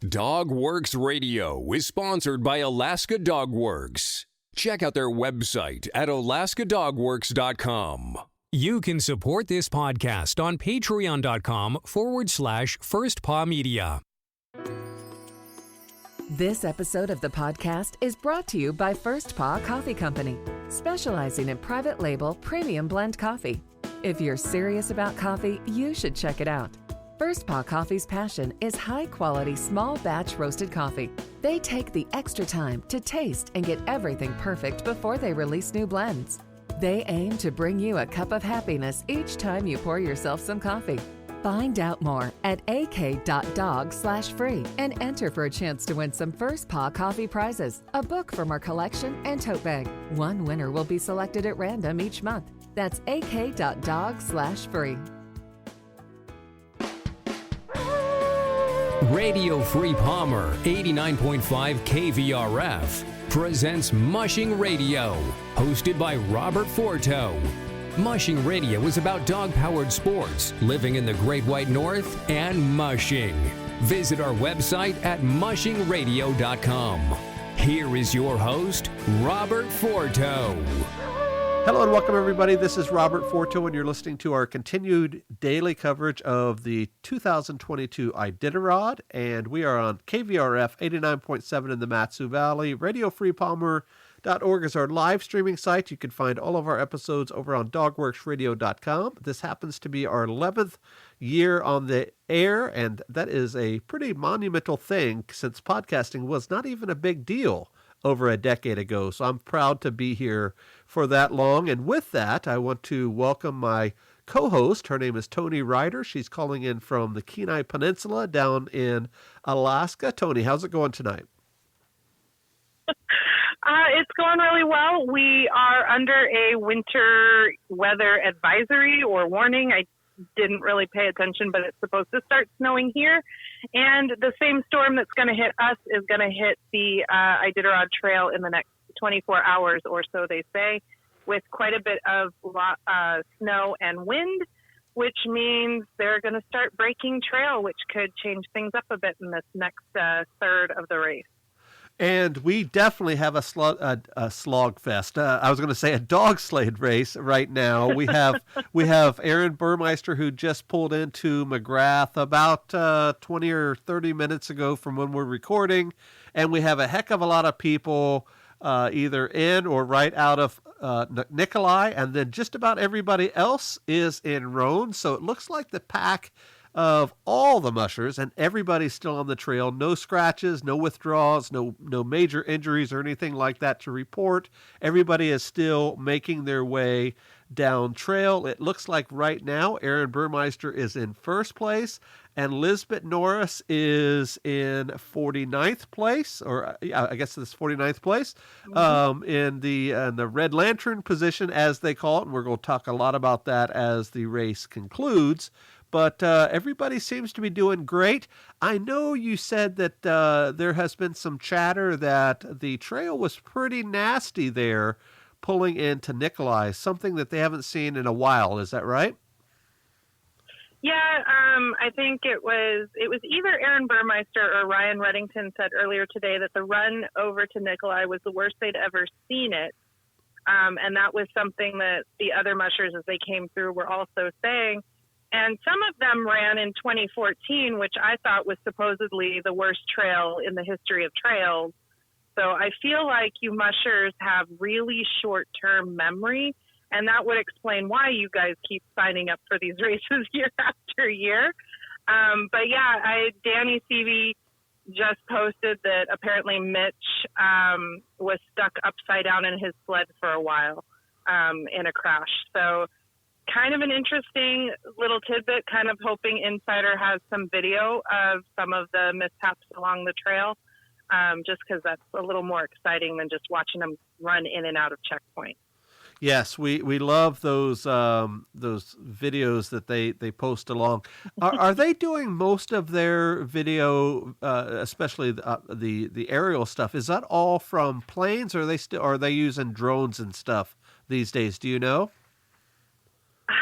Dogworks Radio is sponsored by Alaska Dogworks. Check out their website at alaskadogworks.com. You can support this podcast on patreon.com/firstpawmedia. This episode of the podcast is brought to you by First Paw Coffee Company, specializing in private label premium blend coffee. If you're serious about coffee, you should check it out. First Paw Coffee's passion is high-quality, small-batch roasted coffee. They take the extra time to taste and get everything perfect before they release new blends. They aim to bring you a cup of happiness each time you pour yourself some coffee. Find out more at ak.dog/free and enter for a chance to win some First Paw Coffee prizes, a book from our collection, and tote bag. One winner will be selected at random each month. That's ak.dog/free. Radio Free Palmer 89.5 KVRF presents Mushing Radio, hosted by Robert Forto. Mushing Radio is about dog-powered sports, living in the Great White North, and mushing. Visit our website at mushingradio.com. Here is your host, Robert Forto. Hello and welcome, everybody. This is Robert Forto, and you're listening to our continued daily coverage of the 2022 Iditarod, and we are on KVRF 89.7 in the Mat-Su Valley. RadioFreePalmer.org is our live streaming site. You can find all of our episodes over on dogworksradio.com. This happens to be our 11th year on the air, and that is a pretty monumental thing since podcasting was not even a big deal over a decade ago. So I'm proud to be here for that long. And with that, I want to welcome my co-host. Her name is Toni Rytter. She's calling in from the Kenai Peninsula down in Alaska. Toni, how's it going tonight? It's going really well. We are under a winter weather advisory or warning. I didn't really pay attention, but it's supposed to start snowing here. And the same storm that's going to hit us is going to hit the Iditarod Trail in the next 24 hours or so, they say, with quite a bit of snow and wind, which means they're going to start breaking trail, which could change things up a bit in this next third of the race. And we definitely have a slog fest. I was going to say a dog sled race right now. We have Aaron Burmeister, who just pulled into McGrath about 20 or 30 minutes ago from when we're recording, and we have a heck of a lot of people either in or right out of Nikolai, and then just about everybody else is in Roan. So it looks like the pack of all the mushers, and everybody's still on the trail. No scratches, no withdrawals, no major injuries or anything like that to report. Everybody is still making their way down trail. It looks like right now Aaron Burmeister is in first place, and Lisbeth Norris is in 49th place, or I guess it's 49th place, in the Red Lantern position, as they call it. And we're going to talk a lot about that as the race concludes. But everybody seems to be doing great. I know you said that there has been some chatter that the trail was pretty nasty there pulling into Nikolai, something that they haven't seen in a while. Is that right? Yeah, I think it was either Aaron Burmeister or Ryan Reddington said earlier today that the run over to Nikolai was the worst they'd ever seen it. And that was something that the other mushers, as they came through, were also saying. And some of them ran in 2014, which I thought was supposedly the worst trail in the history of trails. So I feel like you mushers have really short-term memory, and that would explain why you guys keep signing up for these races year after year. But yeah, Danny Seavey just posted that apparently Mitch was stuck upside down in his sled for a while in a crash. So kind of an interesting little tidbit, kind of hoping Insider has some video of some of the mishaps along the trail, just because that's a little more exciting than just watching them run in and out of checkpoints. Yes, we love those videos that they post along. Are they doing most of their video, especially the aerial stuff? Is that all from planes, or are they using drones and stuff these days? Do you know?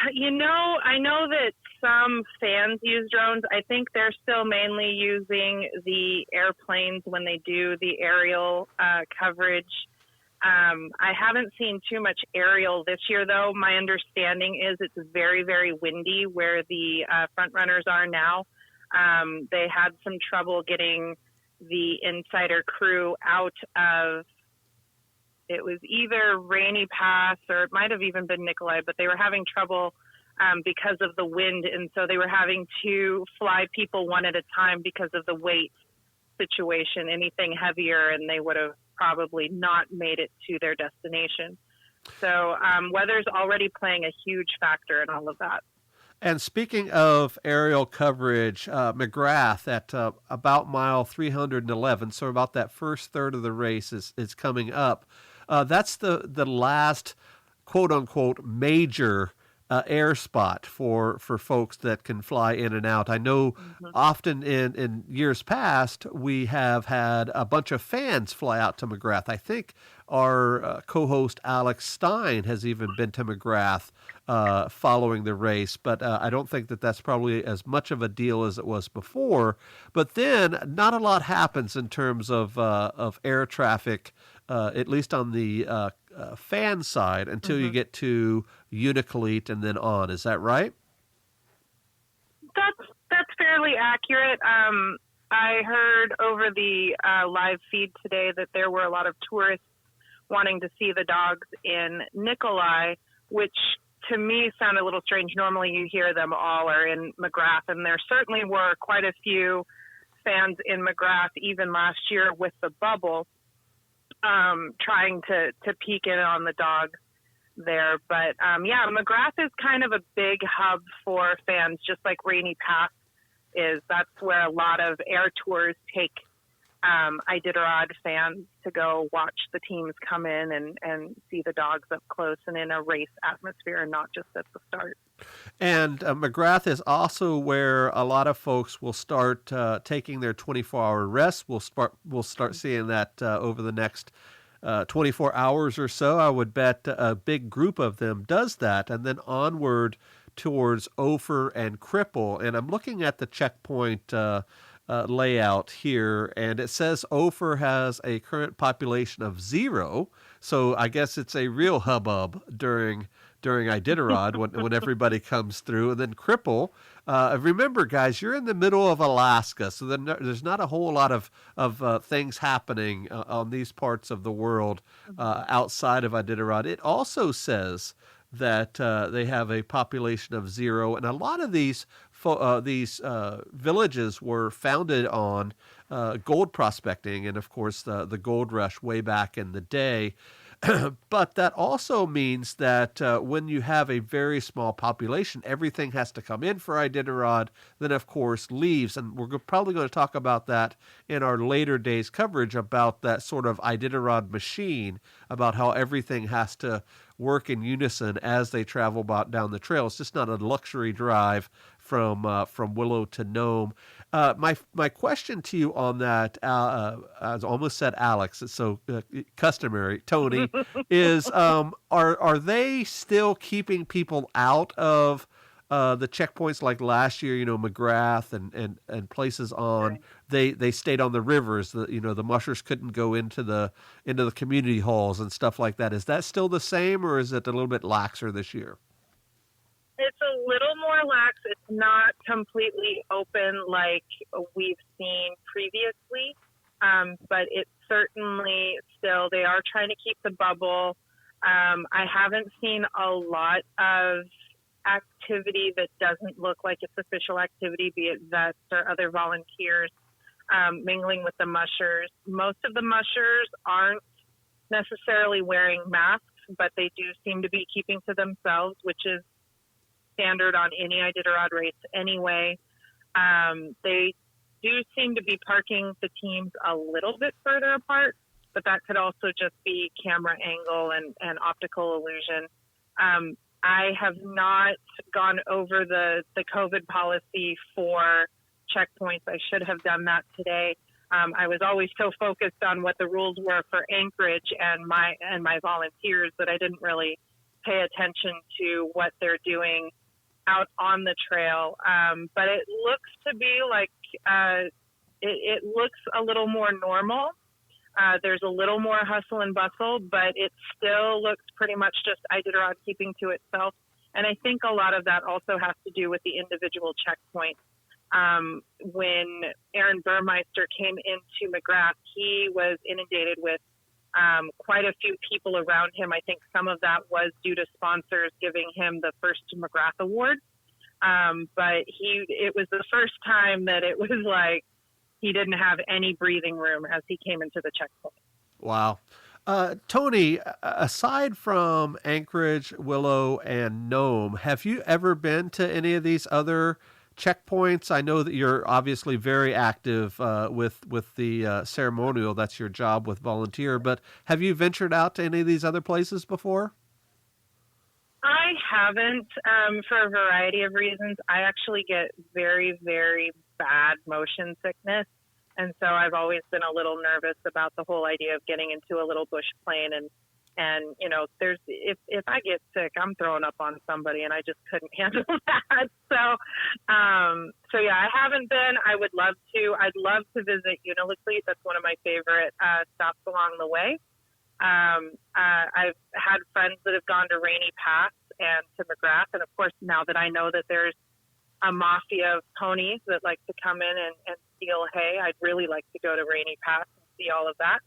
I know that some fans use drones. I think they're still mainly using the airplanes when they do the aerial coverage. I haven't seen too much aerial this year, though. My understanding is it's very, very windy where the front runners are now. They had some trouble getting the insider crew out of, it was either Rainy Pass or it might have even been Nikolai, but they were having trouble because of the wind. And so they were having to fly people one at a time because of the weight situation. Anything heavier and they would have probably not made it to their destination. So weather's already playing a huge factor in all of that. And speaking of aerial coverage, McGrath at about mile 311, so about that first third of the race is coming up. That's the last quote-unquote major air spot for folks that can fly in and out. I know often in years past, we have had a bunch of fans fly out to McGrath. I think our co-host Alex Stein has even been to McGrath following the race, but I don't think that's probably as much of a deal as it was before. But then not a lot happens in terms of air traffic, at least on the fan side, until you get to Unalakleet and then on. Is that right? That's fairly accurate. I heard over the live feed today that there were a lot of tourists wanting to see the dogs in Nikolai, which to me sounded a little strange. Normally you hear them all are in McGrath, and there certainly were quite a few fans in McGrath even last year with the bubble, trying to peek in on the dogs there. But yeah, McGrath is kind of a big hub for fans, just like Rainy Pass is. That's where a lot of air tours take Iditarod fans to go watch the teams come in and see the dogs up close and in a race atmosphere, not just at the start. And McGrath is also where a lot of folks will start taking their 24-hour rest. We'll start seeing that over the next 24 hours or so. I would bet a big group of them does that, and then onward towards Ophir and Cripple. And I'm looking at the checkpoint layout here, and it says Ophir has a current population of 0. So I guess it's a real hubbub during Iditarod when everybody comes through. And then Cripple, remember guys, you're in the middle of Alaska, so there's not a whole lot of things happening on these parts of the world outside of Iditarod. It also says that they have a population of 0, and a lot of these villages were founded on gold prospecting and, of course, the gold rush way back in the day. But that also means that when you have a very small population, everything has to come in for Iditarod, then, of course, leaves. And we're probably going to talk about that in our later days coverage about that sort of Iditarod machine, about how everything has to work in unison as they travel down the trail. It's just not a luxury drive from Willow to Nome. My question to you on that, I almost said Alex, it's so customary, Toni, is are they still keeping people out of the checkpoints like last year? McGrath and places on. Right. They stayed on the rivers. The mushers couldn't go into the community halls and stuff like that. Is that still the same, or is it a little bit laxer this year? It's a little more lax. It's not completely open like we've seen previously, but it's certainly still, they are trying to keep the bubble. I haven't seen a lot of activity that doesn't look like it's official activity, be it vets or other volunteers mingling with the mushers. Most of the mushers aren't necessarily wearing masks, but they do seem to be keeping to themselves, which is standard on any Iditarod race anyway. They do seem to be parking the teams a little bit further apart, but that could also just be camera angle and optical illusion. I have not gone over the COVID policy for checkpoints. I should have done that today. I was always so focused on what the rules were for Anchorage and my volunteers that I didn't really pay attention to what they're doing out on the trail. But it looks to be like it looks a little more normal. There's a little more hustle and bustle, but it still looks pretty much just Iditarod keeping to itself. And I think a lot of that also has to do with the individual checkpoints. When Aaron Burmeister came into McGrath, he was inundated with quite a few people around him. I think some of that was due to sponsors giving him the first McGrath award. But it was the first time that it was like he didn't have any breathing room as he came into the checkpoint. Wow. Toni, aside from Anchorage, Willow, and Nome, have you ever been to any of these other checkpoints? I know that you're obviously very active with the ceremonial. That's your job with Volunteer. But have you ventured out to any of these other places before? I haven't, for a variety of reasons. I actually get very, very bad motion sickness. And so I've always been a little nervous about the whole idea of getting into a little bush plane. And you know, if I get sick, I'm throwing up on somebody, and I just couldn't handle that. So yeah, I haven't been. I would love to. I'd love to visit Unalakleet. That's one of my favorite stops along the way. I've had friends that have gone to Rainy Pass and to McGrath. And of course, now that I know that there's a mafia of ponies that like to come in and steal hay, I'd really like to go to Rainy Pass and see all of that.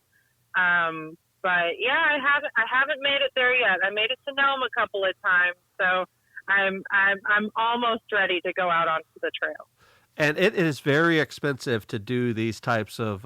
But yeah, I haven't made it there yet. I made it to Nome a couple of times. So I'm almost ready to go out onto the trail. And it is very expensive to do these types of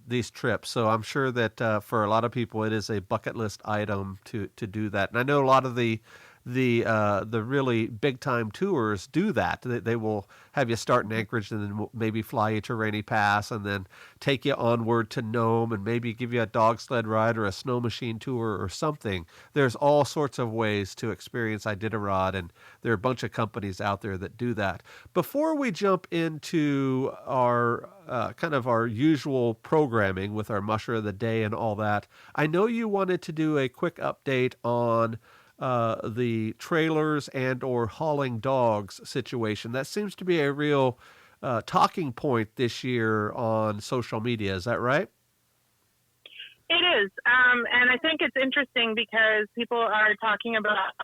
these trips. So I'm sure that for a lot of people, it is a bucket list item to do that. And I know a lot of the really big time tours do that. They will have you start in Anchorage and then maybe fly you to Rainy Pass and then take you onward to Nome and maybe give you a dog sled ride or a snow machine tour or something. There's all sorts of ways to experience Iditarod, and there are a bunch of companies out there that do that. Before we jump into our kind of our usual programming with our Musher of the Day and all that, I know you wanted to do a quick update on the trailers and or hauling dogs situation. That seems to be a real talking point this year on social media. Is that right? It is. And I think it's interesting because people are talking about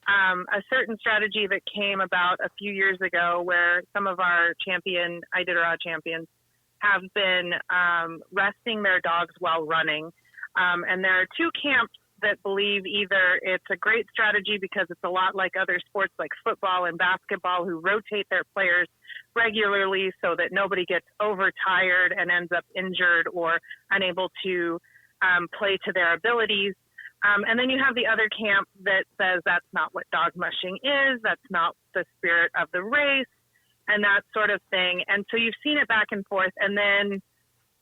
a certain strategy that came about a few years ago where some of our Iditarod champions have been resting their dogs while running. And there are two camps that believe either it's a great strategy because it's a lot like other sports like football and basketball who rotate their players regularly so that nobody gets overtired and ends up injured or unable to play to their abilities. And then you have the other camp that says that's not what dog mushing is, that's not the spirit of the race, and that sort of thing. And so you've seen it back and forth. And then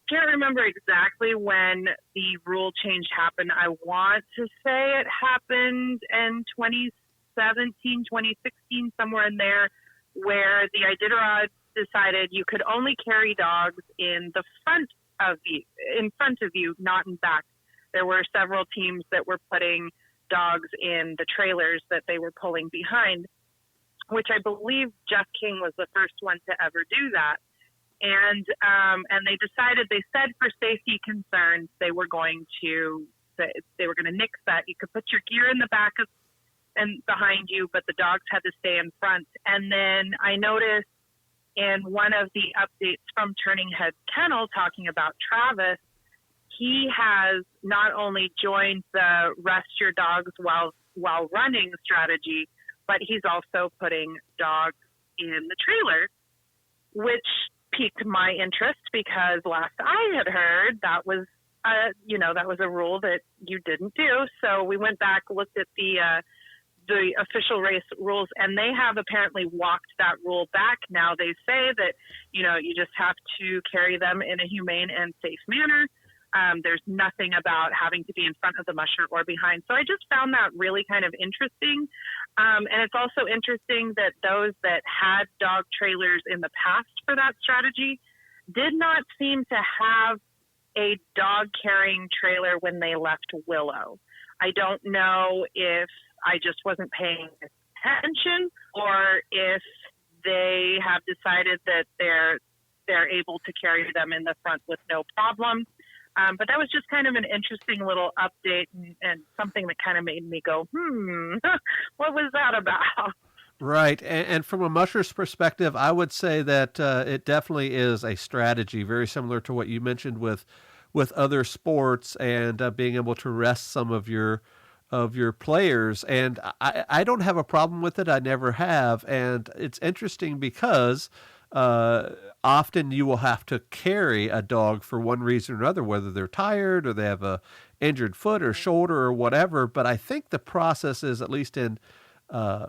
can't remember exactly when the rule change happened. I want to say it happened in 2017, 2016, somewhere in there, where the Iditarod decided you could only carry dogs in the front of you, not in back. There were several teams that were putting dogs in the trailers that they were pulling behind, which I believe Jeff King was the first one to ever do that. And they said for safety concerns, they were going to nix that. You could put your gear in the back and behind you, but the dogs had to stay in front. And then I noticed in one of the updates from Turning Head Kennel talking about Travis, he has not only joined the rest your dogs while running strategy, but he's also putting dogs in the trailer, which piqued my interest because last I had heard that was a rule that you didn't do. So we went back, looked at the official race rules, and they have apparently walked that rule back. Now they say that, you just have to carry them in a humane and safe manner. There's nothing about having to be in front of the musher or behind. So I just found that really kind of interesting. And it's also interesting that those that had dog trailers in the past for that strategy did not seem to have a dog carrying trailer when they left Willow. I don't know if I just wasn't paying attention, or if they have decided that they're able to carry them in the front with no problem. But that was just kind of an interesting little update and something that kind of made me go, what was that about? Right. And from a musher's perspective, I would say that it definitely is a strategy, very similar to what you mentioned with other sports and being able to rest some of your players. And I don't have a problem with it. I never have. And it's interesting because often you will have to carry a dog for one reason or another, whether they're tired or they have a injured foot or shoulder or whatever. But I think the process is, at least in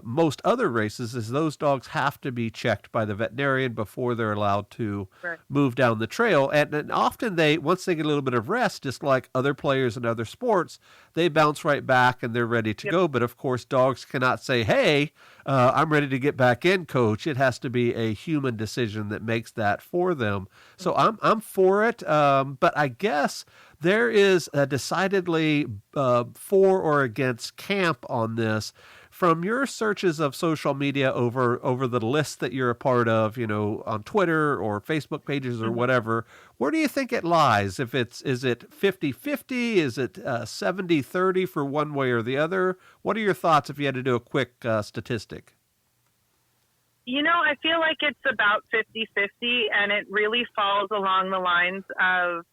most other races, is those dogs have to be checked by the veterinarian before they're allowed to move down the trail. And often once they get a little bit of rest, just like other players in other sports, they bounce right back and they're ready to go. But of course, dogs cannot say, hey, I'm ready to get back in, coach. It has to be a human decision that makes that for them. So I'm for it. But I guess there is a decidedly for or against camp on this. From your searches of social media over the lists that you're a part of, on Twitter or Facebook pages or whatever, where do you think it lies? Is it 50-50? Is it 70-30 for one way or the other? What are your thoughts if you had to do a quick statistic? I feel like it's about 50-50, and it really falls along the lines of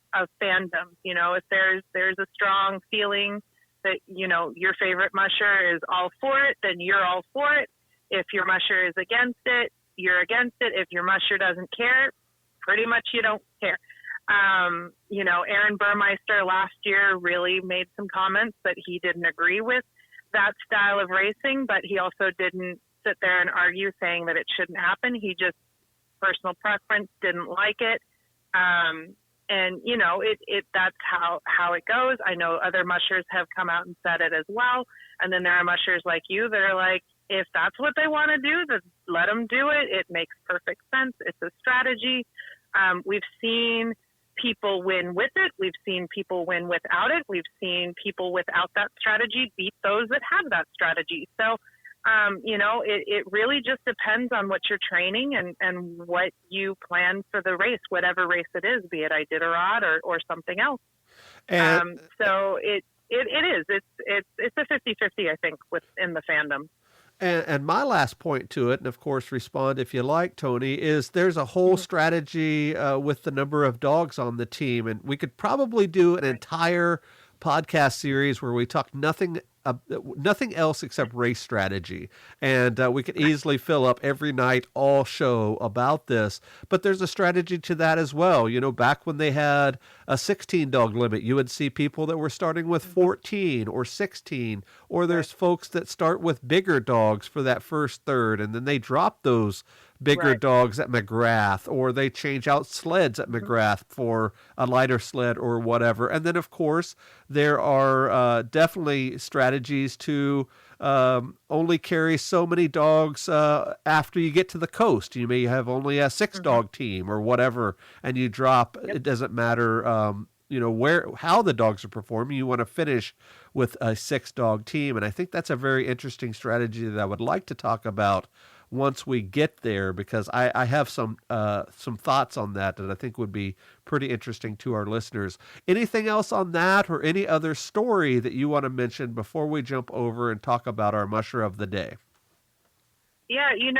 fandom. If there's a strong feeling that, your favorite musher is all for it, then you're all for it. If your musher is against it, you're against it. If your musher doesn't care, pretty much you don't care. Aaron Burmeister last year really made some comments that he didn't agree with that style of racing, but he also didn't sit there and argue saying that it shouldn't happen. He just, personal preference, didn't like it. And that's how it goes. I know other mushers have come out and said it as well. And then there are mushers like you that are like, if that's what they want to do, then let them do it. It makes perfect sense. It's a strategy. We've seen people win with it. We've seen people win without it. We've seen people without that strategy beat those that have that strategy. So, it really just depends on what you're training and what you plan for the race, whatever race it is, be it Iditarod or something else. And so it is. It's a 50-50, I think, within the fandom. And my last point to it, and of course respond if you like, Toni, is there's a whole strategy with the number of dogs on the team. And we could probably do an entire podcast series where we talk nothing else except race strategy. And we could easily fill up every night, all show about this. But there's a strategy to that as well. Back when they had a 16-dog limit, you would see people that were starting with 14 or 16, or there's folks that start with bigger dogs for that first third, and then they drop those bigger dogs at McGrath, or they change out sleds at McGrath for a lighter sled or whatever. And then, of course, there are definitely strategies to only carry so many dogs after you get to the coast. You may have only a 6-dog team or whatever, and you drop. It doesn't matter, how the dogs are performing. You want to finish with a 6-dog team, and I think that's a very interesting strategy that I would like to talk about once we get there, because I have some thoughts on that I think would be pretty interesting to our listeners. Anything else on that, or any other story that you want to mention before we jump over and talk about our musher of the day? Yeah, you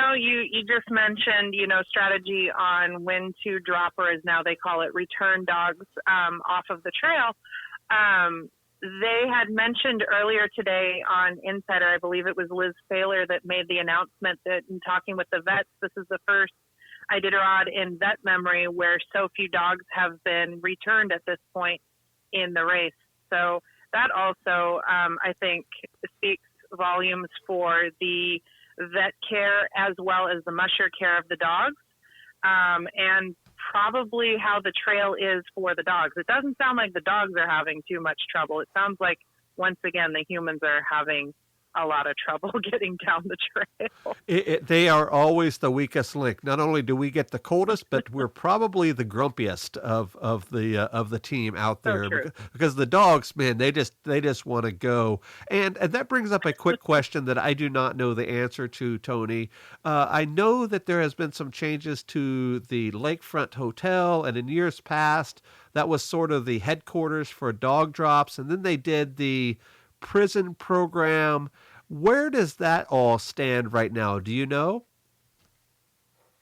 just mentioned, strategy on when to drop, or as now they call it, return dogs off of the trail. They had mentioned earlier today on Insider, I believe it was Liz Failer that made the announcement that in talking with the vets, this is the first Iditarod in vet memory where so few dogs have been returned at this point in the race. So that also, I think, speaks volumes for the vet care as well as the musher care of the dogs, and probably how the trail is for the dogs. It doesn't sound like the dogs are having too much trouble. It sounds like, once again, the humans are having a lot of trouble getting down the trail. They are always the weakest link. Not only do we get the coldest, but we're probably the grumpiest of the team out there, because the dogs, man, they just want to go. And that brings up a quick question that I do not know the answer to, Toni. I know that there has been some changes to the Lakefront Hotel, and in years past, that was sort of the headquarters for dog drops, and then they did the prison program. Where does that all stand right now? Do you know?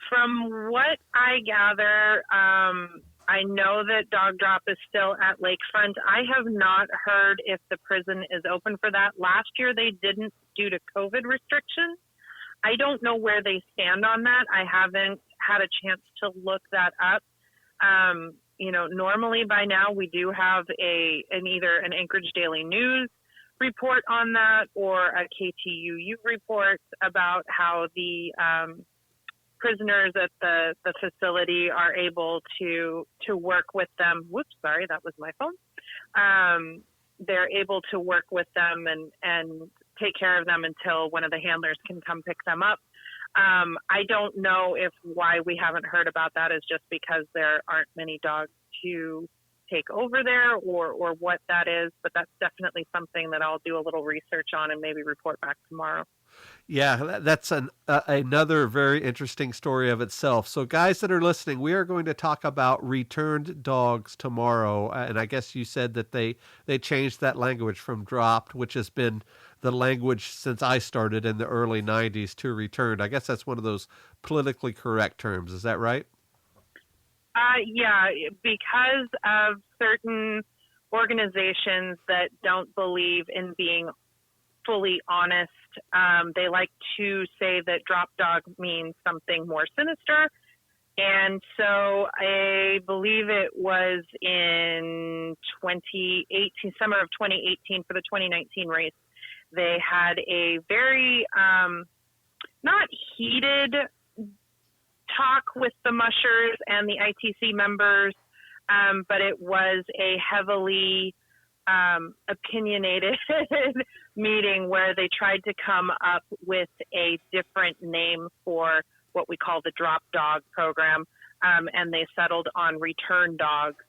From what I gather, I know that dog drop is still at Lakefront. I have not heard if the prison is open for that. Last year they didn't due to COVID restrictions. I don't know where they stand on that. I haven't had a chance to look that up. Normally by now we do have either an Anchorage Daily News report on that or a KTUU report about how the prisoners at the facility are able to work with them. Whoops, sorry, that was my phone. They're able to work with them and take care of them until one of the handlers can come pick them up. I don't know if why we haven't heard about that is just because there aren't many dogs to take over there or what that is, but that's definitely something that I'll do a little research on and maybe report back tomorrow. Yeah, that's another very interesting story of itself. So guys that are listening, we are going to talk about returned dogs tomorrow. And I guess you said that they changed that language from dropped, which has been the language since I started in the early 90s, to returned. I guess that's one of those politically correct terms. Is that right? Yeah, because of certain organizations that don't believe in being fully honest, they like to say that drop dog means something more sinister. And so I believe it was in 2018, summer of 2018 for the 2019 race, they had a very not heated talk with the Mushers and the ITC members, but it was a heavily opinionated meeting where they tried to come up with a different name for what we call the drop dog program, and they settled on return dogs,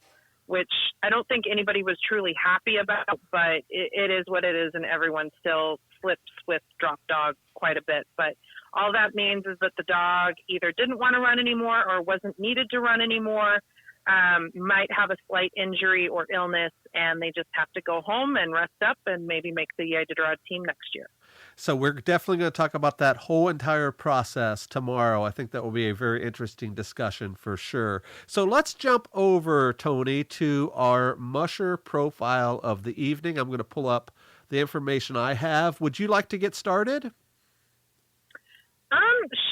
which I don't think anybody was truly happy about, but it is what it is, and everyone still flips with drop dog quite a bit. But all that means is that the dog either didn't want to run anymore or wasn't needed to run anymore, might have a slight injury or illness, and they just have to go home and rest up and maybe make the Iditarod team next year. So we're definitely going to talk about that whole entire process tomorrow. I think that will be a very interesting discussion for sure. So let's jump over, Toni, to our Musher profile of the evening. I'm going to pull up the information I have. Would you like to get started?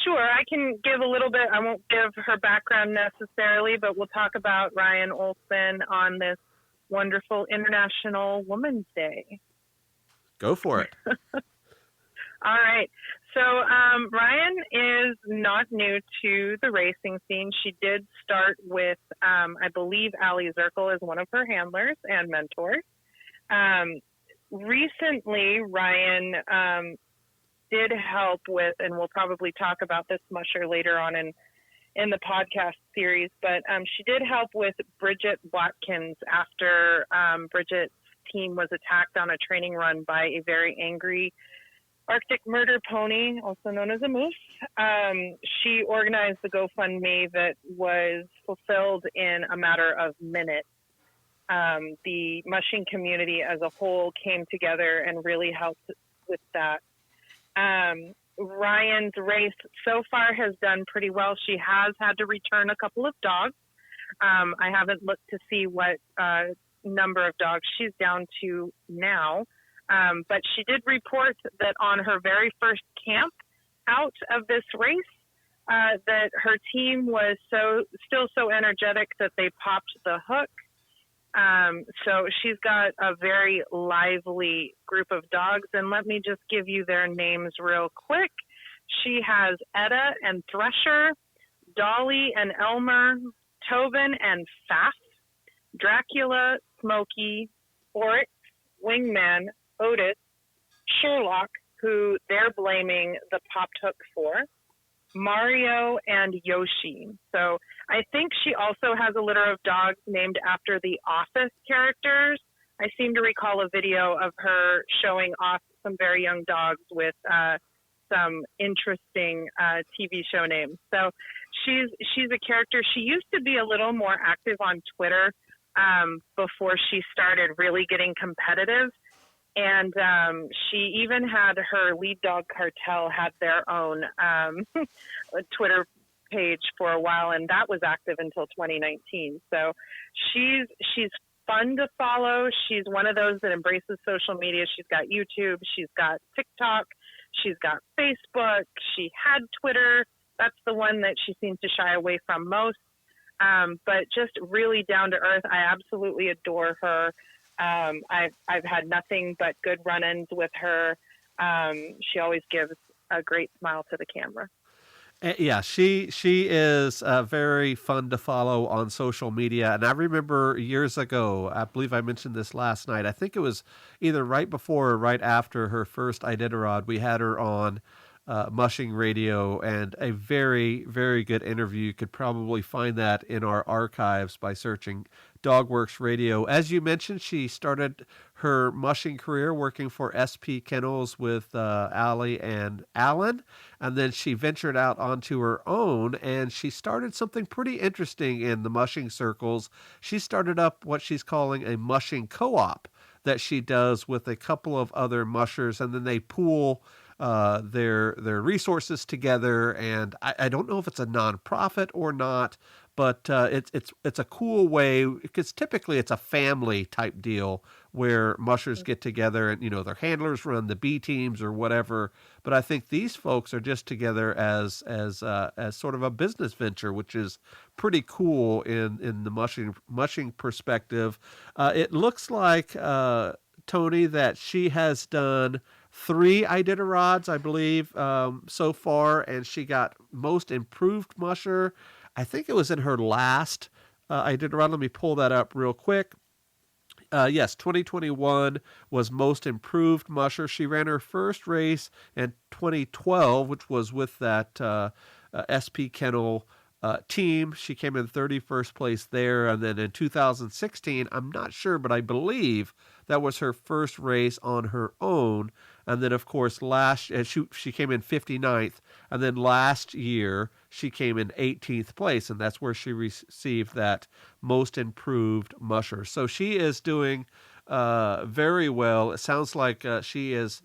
Sure. I can give a little bit. I won't give her background necessarily, but we'll talk about Ryne Olson on this wonderful International Women's Day. Go for it. All right. So Ryne is not new to the racing scene. She did start with, I believe, Allie Zirkle as one of her handlers and mentors. Recently, Ryne did help with, and we'll probably talk about this Musher later on in the podcast series, but she did help with Bridget Watkins after Bridget's team was attacked on a training run by a very angry Arctic murder pony, also known as a moose. She organized the GoFundMe that was fulfilled in a matter of minutes. The Mushing community as a whole came together and really helped with that. Ryan's race so far has done pretty well. She has had to return a couple of dogs. I haven't looked to see what number of dogs she's down to now. But she did report that on her very first camp out of this race, that her team was still so energetic that they popped the hook. So she's got a very lively group of dogs, and let me just give you their names real quick. She has Etta and Thresher, Dolly and Elmer, Tobin and Faf, Dracula, Smokey, Oryx, Wingman, Otis, Sherlock, who they're blaming the popped hook for, Mario and Yoshi. So I think she also has a litter of dogs named after the Office characters. I seem to recall a video of her showing off some very young dogs with some interesting TV show names. So she's a character. She used to be a little more active on Twitter before she started really getting competitive. And she even had her lead dog Cartel had their own Twitter page for a while, and that was active until 2019. So she's fun to follow. She's one of those that embraces social media. She's got YouTube. She's got TikTok. She's got Facebook. She had Twitter. That's the one that she seems to shy away from most. But just really down to earth. I absolutely adore her. I've had nothing but good run-ins with her. She always gives a great smile to the camera. Yeah, she is very fun to follow on social media. And I remember years ago, I believe I mentioned this last night, I think it was either right before or right after her first Iditarod, we had her on Mushing Radio, and a very, very good interview. You could probably find that in our archives by searching Dogworks Radio. As you mentioned, she started her mushing career working for SP Kennels with Allie and Alan, and then she ventured out onto her own, and she started something pretty interesting in the mushing circles. She started up what she's calling a mushing co-op that she does with a couple of other mushers, and then they pool their resources together. And I don't know if it's a nonprofit or not, but it's a cool way, because typically it's a family type deal where mushers get together and, their handlers run the B teams or whatever. But I think these folks are just together as sort of a business venture, which is pretty cool in the mushing perspective. It looks like, Toni, that she has done 3 Iditarods, I believe, so far, and she got most improved musher. I think it was in her last Iditarod. Let me pull that up real quick. Yes, 2021 was most improved musher. She ran her first race in 2012, which was with that SP Kennel team. She came in 31st place there. And then in 2016, I'm not sure, but I believe that was her first race on her own. And then, of course, she came in 59th. And then last year, she came in 18th place. And that's where she received that most improved musher. So she is doing very well. It sounds like she is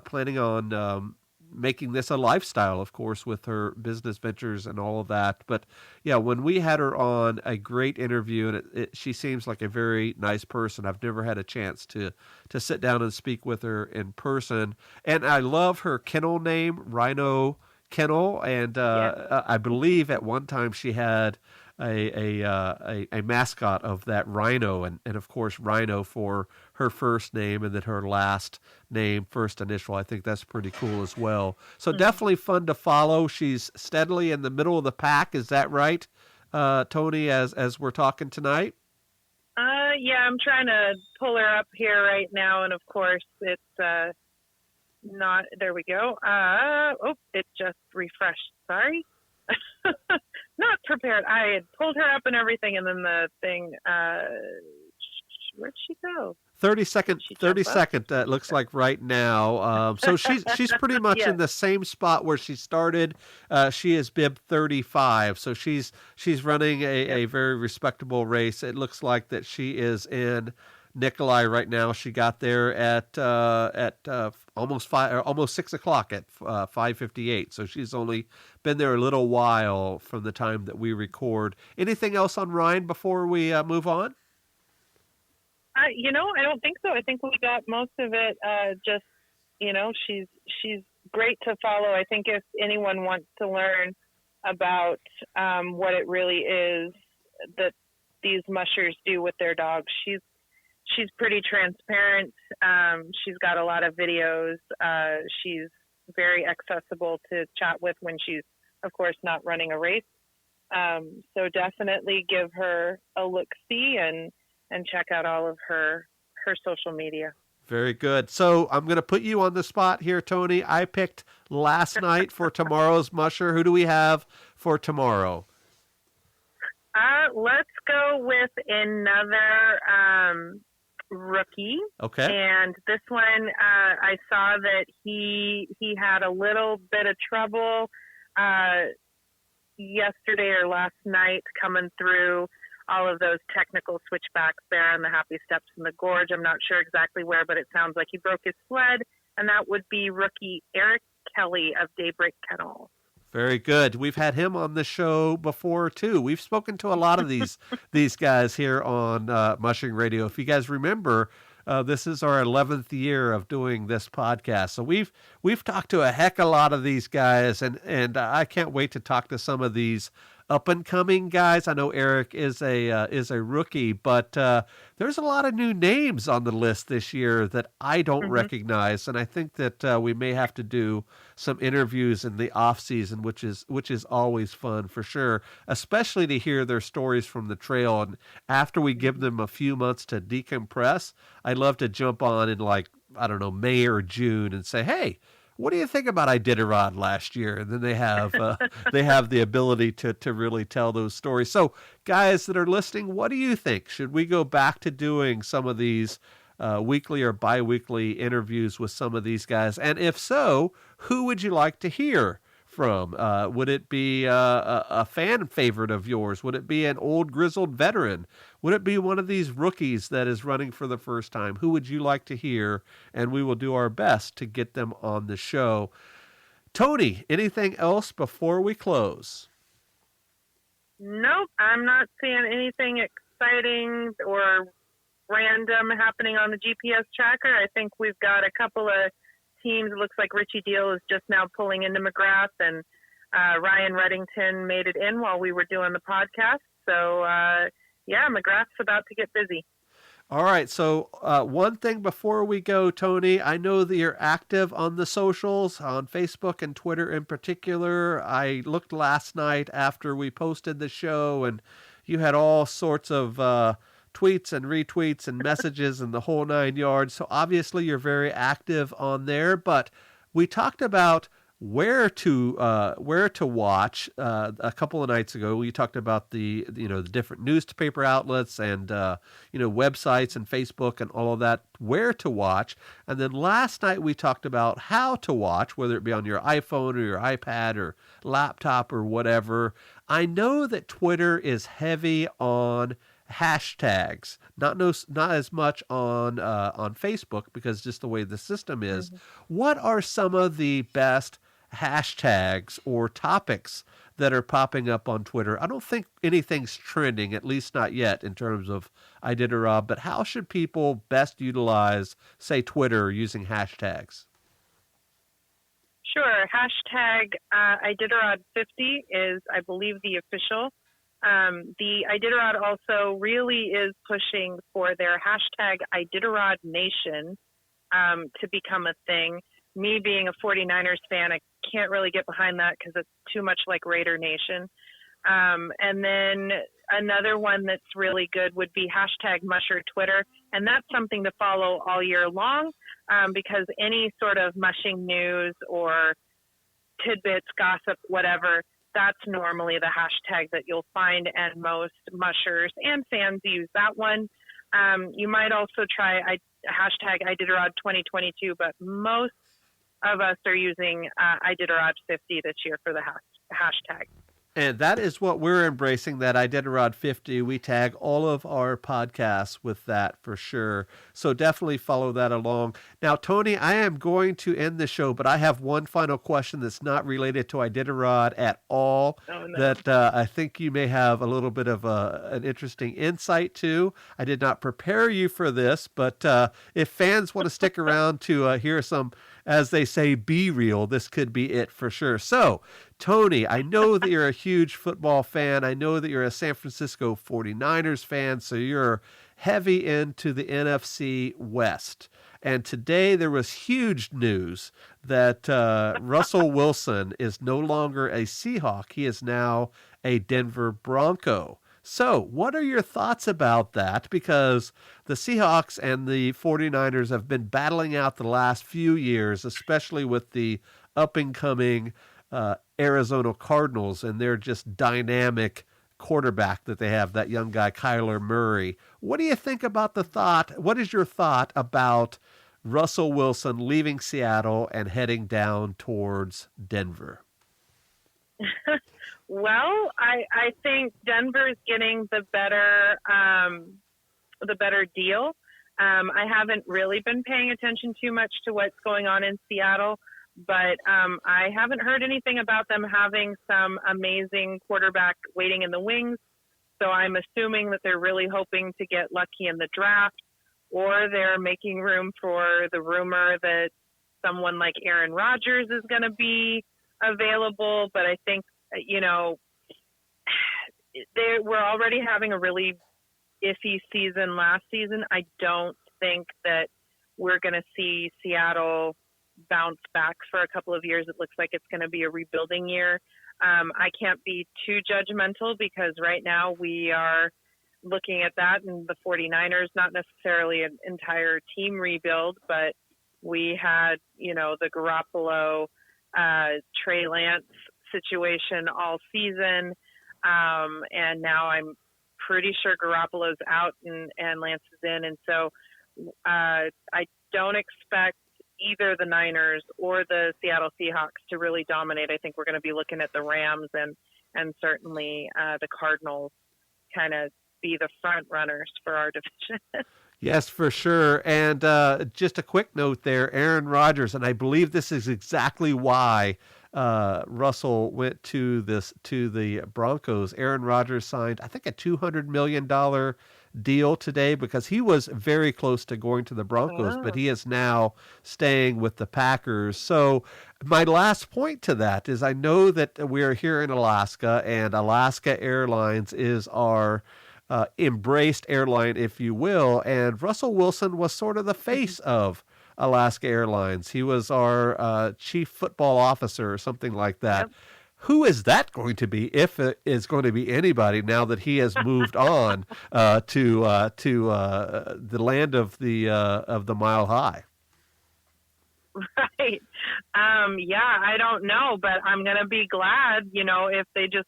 planning on making this a lifestyle, of course, with her business ventures and all of that. But yeah, when we had her on, a great interview, and she seems like a very nice person. I've never had a chance to sit down and speak with her in person. And I love her kennel name, Ryne Kennel. And I believe at one time she had a mascot of that rhino, and of course Rhino for her first name, and then her last name, first initial. I think that's pretty cool as well. So definitely fun to follow. She's steadily in the middle of the pack. Is that right, Toni, as we're talking tonight? Yeah, I'm trying to pull her up here right now, and of course it's not. There we go. It just refreshed. Sorry. Not prepared. I had pulled her up and everything, and then the thing, where'd she go? 30 second, it looks like right now. So she's pretty much in the same spot where she started. She is bib 35, so she's running a very respectable race. It looks like that she is in Nikolai right now. She got there at almost 6 o'clock at 5:58. So she's only been there a little while from the time that we record. Anything else on Ryne before we move on? I don't think so. I think we got most of it. She's great to follow. I think if anyone wants to learn about what it really is that these mushers do with their dogs, she's pretty transparent. She's got a lot of videos. She's very accessible to chat with when she's, of course, not running a race. So definitely give her a look-see and check out all of her social media. Very good. So I'm going to put you on the spot here, Toni. I picked last night for tomorrow's Musher. Who do we have for tomorrow? Let's go with another rookie. Okay. And this one, I saw that he had a little bit of trouble yesterday or last night coming through all of those technical switchbacks there on the Happy Steps in the Gorge. I'm not sure exactly where, but it sounds like he broke his sled, and that would be rookie Eric Kelly of Daybreak Kennel. Very good. We've had him on the show before too. We've spoken to a lot of these guys here on Mushing Radio. If you guys remember, this is our 11th year of doing this podcast. So we've talked to a heck of a lot of these guys, and I can't wait to talk to some of these up and coming guys. I know Eric is a rookie, but there's a lot of new names on the list this year that I don't recognize, and I think that we may have to do some interviews in the off season, which is always fun for sure, especially to hear their stories from the trail. And after we give them a few months to decompress, I'd love to jump on in May or June and say, hey, what do you think about Iditarod last year? And then they have the ability to really tell those stories. So guys that are listening, what do you think? Should we go back to doing some of these weekly or biweekly interviews with some of these guys? And if so, who would you like to hear from? Would it be a fan favorite of yours? Would it be an old grizzled veteran? Would it be one of these rookies that is running for the first time? Who would you like to hear? And we will do our best to get them on the show. Toni, anything else before we close? Nope, I'm not seeing anything exciting or random happening on the GPS tracker. I think we've got a couple of teams. It looks like Richie Deal is just now pulling into McGrath, and Ryan Reddington made it in while we were doing the podcast. So, McGrath's about to get busy. All right. So one thing before we go, Toni, I know that you're active on the socials, on Facebook and Twitter in particular. I looked last night after we posted the show, and you had all sorts of tweets and retweets and messages and the whole 9 yards. So obviously you're very active on there, but we talked about where to watch a couple of nights ago. We talked about the different newspaper outlets and websites and Facebook and all of that, where to watch. And then last night we talked about how to watch, whether it be on your iPhone or your iPad or laptop or whatever. I know that Twitter is heavy on hashtags, not as much on Facebook, because just the way the system is. What are some of the best hashtags or topics that are popping up on Twitter? I don't think anything's trending, at least not yet, in terms of Iditarod, but how should people best utilize, say, Twitter using hashtags? Sure. Hashtag Iditarod50 is, I believe, the official. The Iditarod also really is pushing for their hashtag Iditarod Nation to become a thing. Me being a 49ers fan, I can't really get behind that because it's too much like Raider Nation. And then another one that's really good would be hashtag Musher Twitter. And that's something to follow all year long because any sort of mushing news or tidbits, gossip, whatever, that's normally the hashtag that you'll find, and most mushers and fans use that one. You might also try hashtag Iditarod 2022, but most of us are using Iditarod 50 this year for the hashtag. And that is what we're embracing, that Iditarod 50. We tag all of our podcasts with that for sure. So definitely follow that along. Now, Toni, I am going to end the show, but I have one final question that's not related to Iditarod at all. Oh, no. That I think you may have a little bit of an interesting insight to. I did not prepare you for this, but if fans want to stick around to hear some, as they say, be real, this could be it for sure. So, Toni, I know that you're a huge football fan. I know that you're a San Francisco 49ers fan, so you're heavy into the NFC West. And today there was huge news that Russell Wilson is no longer a Seahawk. He is now a Denver Bronco. So what are your thoughts about that? Because the Seahawks and the 49ers have been battling out the last few years, especially with the up-and-coming Arizona Cardinals and their just dynamic quarterback that they have, that young guy, Kyler Murray. What do you think about what is your thought about Russell Wilson leaving Seattle and heading down towards Denver? Well, I think Denver's getting the better deal. I haven't really been paying attention too much to what's going on in Seattle, but I haven't heard anything about them having some amazing quarterback waiting in the wings. So I'm assuming that they're really hoping to get lucky in the draft, or they're making room for the rumor that someone like Aaron Rodgers is going to be available. But I think, we're already having a really iffy season last season. I don't think that we're going to see Seattle bounce back for a couple of years. It looks like it's going to be a rebuilding year. I can't be too judgmental because right now we are looking at that, and the 49ers, not necessarily an entire team rebuild, but we had, the Garoppolo, Trey Lance situation all season. And now I'm pretty sure Garoppolo's out and Lance is in. And so I don't expect either the Niners or the Seattle Seahawks to really dominate. I think we're going to be looking at the Rams and certainly the Cardinals kind of be the front runners for our division. Yes, for sure. And just a quick note there, Aaron Rodgers, and I believe this is exactly why Russell went to the Broncos. Aaron Rodgers signed, I think, a $200 million deal today because he was very close to going to the Broncos, but he is now staying with the Packers. So my last point to that is I know that we're here in Alaska, and Alaska Airlines is our embraced airline, if you will, and Russell Wilson was sort of the face of Alaska Airlines. He was our chief football officer or something like that. Yep. Who is that going to be, if it is going to be anybody, now that he has moved on to the land of the Mile High? Right. Yeah, I don't know, but I'm going to be glad, if they just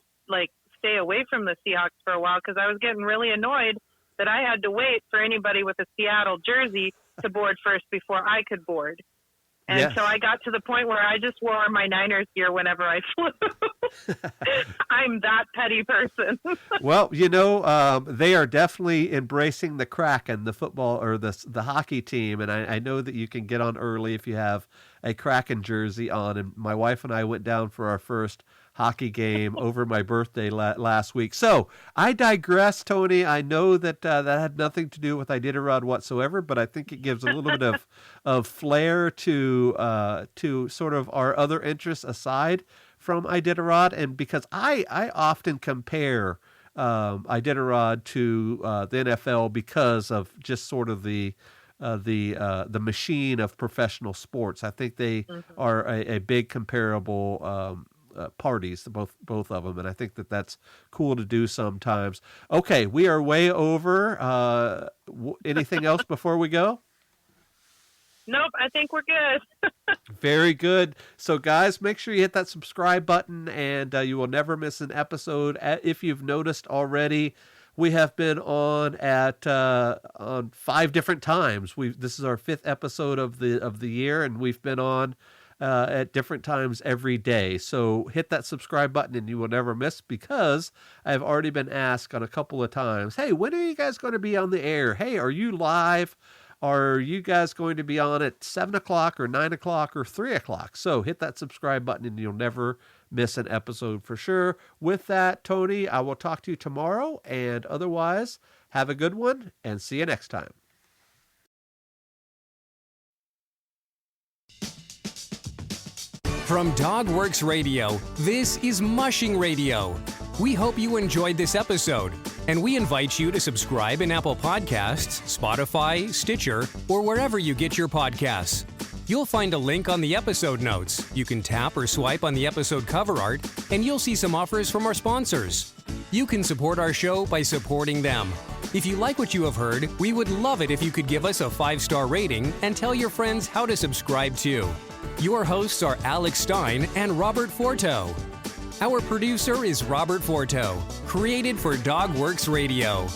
stay away from the Seahawks for a while, because I was getting really annoyed that I had to wait for anybody with a Seattle jersey to board first before I could board. And so I got to the point where I just wore my Niners gear whenever I flew. I'm that petty person. Well, they are definitely embracing the Kraken, the football or the hockey team. And I know that you can get on early if you have a Kraken jersey on. And my wife and I went down for our first hockey game over my birthday last week. So I digress, Toni. I know that that had nothing to do with Iditarod whatsoever, but I think it gives a little bit of flair to sort of our other interests aside from Iditarod. And because I often compare Iditarod to the NFL because of just sort of the machine of professional sports. I think they are a big comparable parties, both of them, and I think that's cool to do sometimes. Okay, we are way over. Anything else before we go? Nope, I think we're good. Very good. So, guys, make sure you hit that subscribe button, and you will never miss an episode. If you've noticed already, we have been on 5 different times. This is our 5th episode of the year, and we've been on at different times every day. So hit that subscribe button and you will never miss, because I've already been asked on a couple of times, hey, when are you guys going to be on the air? Hey, are you live? Are you guys going to be on at 7 o'clock or 9 o'clock or 3 o'clock? So hit that subscribe button and you'll never miss an episode for sure. With that, Toni, I will talk to you tomorrow, and otherwise, have a good one and see you next time. From Dogworks Radio, this is Mushing Radio. We hope you enjoyed this episode, and we invite you to subscribe in Apple Podcasts, Spotify, Stitcher, or wherever you get your podcasts. You'll find a link on the episode notes. You can tap or swipe on the episode cover art, and you'll see some offers from our sponsors. You can support our show by supporting them. If you like what you have heard, we would love it if you could give us a 5-star rating and tell your friends how to subscribe too. Your hosts are Alex Stein and Robert Forto. Our producer is Robert Forto, created for DogWorks Radio.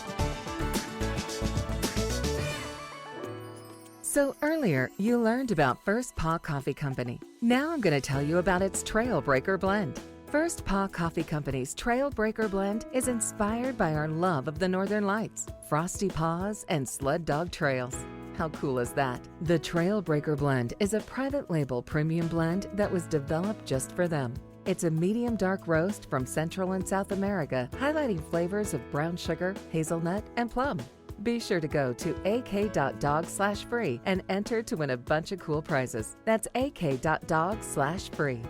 So earlier, you learned about First Paw Coffee Company. Now I'm going to tell you about its Trailbreaker Blend. First Paw Coffee Company's Trailbreaker Blend is inspired by our love of the Northern Lights, frosty paws, and sled dog trails. How cool is that? The Trailbreaker Blend is a private label premium blend that was developed just for them. It's a medium dark roast from Central and South America, highlighting flavors of brown sugar, hazelnut, and plum. Be sure to go to ak.dog/free and enter to win a bunch of cool prizes. That's ak.dog/free.